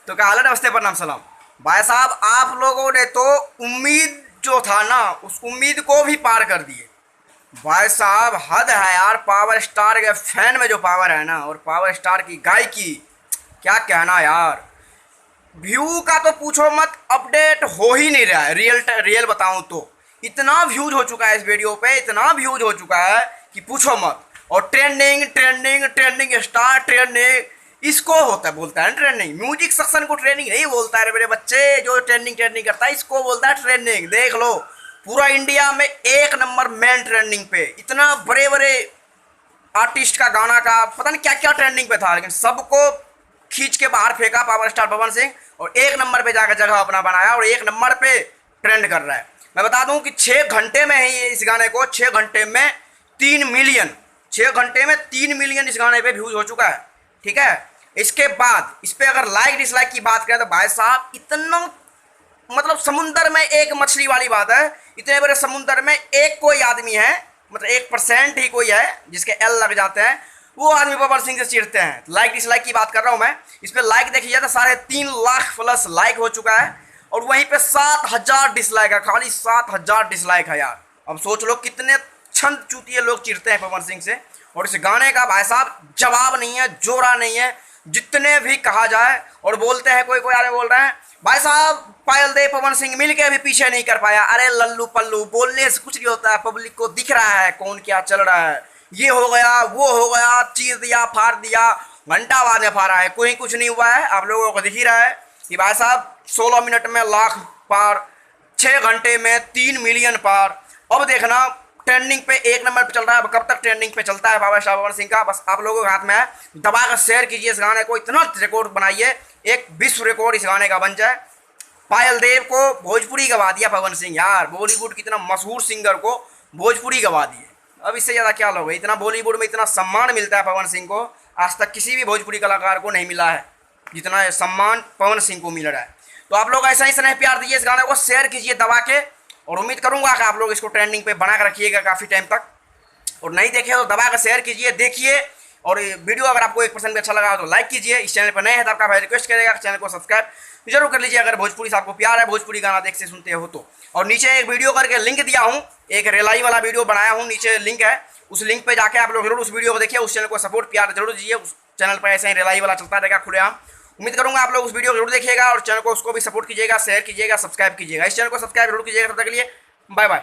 तो क्या हाल है? नमस्ते, प्रणाम, सलाम। भाई साहब, आप लोगों ने तो उम्मीद जो था ना, उस उम्मीद को भी पार कर दिए। भाई साहब, हद है यार। पावर स्टार के फैन में जो पावर है ना, और पावर स्टार की गायकी, क्या कहना यार। व्यू का तो पूछो मत, अपडेट हो ही नहीं रहा है। रियल बताऊं तो इतना व्यूज हो चुका है इस वीडियो पे, इतना व्यूज हो चुका है कि पूछो मत। और trending trending trending star trending, इसको होता है, बोलता है ट्रेंडिंग। म्यूजिक सेक्शन को ट्रेंडिंग नहीं बोलता है मेरे बच्चे। जो ट्रेंडिंग ट्रेंडिंग करता है इसको बोलता है ट्रेंडिंग। देख लो, पूरा इंडिया में एक नंबर मेन ट्रेंडिंग पे। इतना बड़े बड़े आर्टिस्ट का गाना का पता नहीं क्या क्या ट्रेंडिंग पे था, लेकिन सबको खींच के बाहर फेंका पावर स्टार पवन सिंह, और एक नंबर पे जाकर जगह अपना बनाया और एक नंबर पे ट्रेंड कर रहा है। मैं बता दूं कि 6 घंटे में ही इस गाने को 6 घंटे में 3 मिलियन, 6 घंटे में 3 मिलियन इस गाने पे व्यूज हो चुका है। ठीक है। इसके बाद इस पे अगर लाइक डिसलाइक की बात करें तो भाई साहब, इतना मतलब समुंदर में एक मछली वाली बात है। इतने बड़े समुंदर में एक कोई आदमी है, मतलब 1% ही कोई है जिसके एल लग जाते हैं, वो आदमी पवन सिंह से चिढ़ते हैं। लाइक डिसलाइक की बात कर रहा हूं मैं। इस पे लाइक देखिए तो 3.5 लाख प्लस लाइक हो चुका है, और वहीं पे 7,000 डिसलाइक है। खाली 7,000 डिसलाइक है यार। अब सोच लो कितने छंद चूतिए लोग चिढ़ते हैं पवन सिंह से। और इस गाने का भाई साहब जवाब नहीं है, जोरा नहीं है, जितने भी कहा जाए। और बोलते हैं कोई कोई आदमी बोल रहे हैं भाई साहब, पायल देव पवन सिंह मिलके भी पीछे नहीं कर पाया। अरे लल्लू पल्लू, बोलने से कुछ नहीं होता है। पब्लिक को दिख रहा है कौन क्या चल रहा है। ये हो गया, वो हो गया, चीर दिया, फाड़ दिया, घंटा बाद में फाड़ा है, कोई कुछ नहीं हुआ है। आप लोगों को दिख ही रहा है कि भाई साहब 16 मिनट में लाख पार, 6 घंटे में 3 मिलियन पार। अब देखना ट्रेंडिंग पे एक नंबर पे चल रहा है। अब कब तक ट्रेंडिंग पे चलता है पावर स्टार पवन सिंह का, बस आप लोगों के हाथ में है। दबा कर शेयर कीजिए इस गाने को, इतना रिकॉर्ड बनाइए, एक विश्व रिकॉर्ड इस गाने का बन जाए। पायल देव को भोजपुरी गवा दिया पवन सिंह यार। बॉलीवुड की इतना मशहूर सिंगर को भोजपुरी गवा दिए। अब इससे ज़्यादा क्या लोगे। इतना बॉलीवुड में इतना सम्मान मिलता है पवन सिंह को, आज तक किसी भी भोजपुरी कलाकार को नहीं मिला है जितना सम्मान पवन सिंह को मिल रहा है। तो आप लोग ऐसा ही स्नेह प्यार दीजिए, इस गाने को शेयर कीजिए दबा के, और उम्मीद करूंगा कि आप लोग इसको ट्रेंडिंग पे बना कर रखिएगा काफ़ी टाइम तक। और नहीं देखे तो दबा कर शेयर कीजिए, देखिए। और वीडियो अगर आपको 1% भी अच्छा लगा तो लाइक कीजिए। इस चैनल पर नए हैं तो आपका भाई रिक्वेस्ट करेगा चैनल को सब्सक्राइब जरूर कर लीजिए, अगर भोजपुरी से आपको प्यार है, भोजपुरी गाना देख से सुनते हो तो। और नीचे एक वीडियो करके लिंक दिया हूँ, एक रेलाई वाला वीडियो बनाया हूँ, नीचे लिंक है। उस लिंक पे जाके आप लोग जरूर उस वीडियो को देखिए, उस चैनल को सपोर्ट प्यार जरूर दीजिए। उस चैनल पर ऐसे ही रेलाई वाला चलता रहेगा खुलेआम। उम्मीद करूंगा आप लोग उस वीडियो को जरूर देखिएगा, और चैनल को उसको भी सपोर्ट कीजिएगा, शेयर कीजिएगा, सब्सक्राइब कीजिएगा। इस चैनल को सब्सक्राइब जरूर कीजिएगा। तब तक के लिए बाय बाय।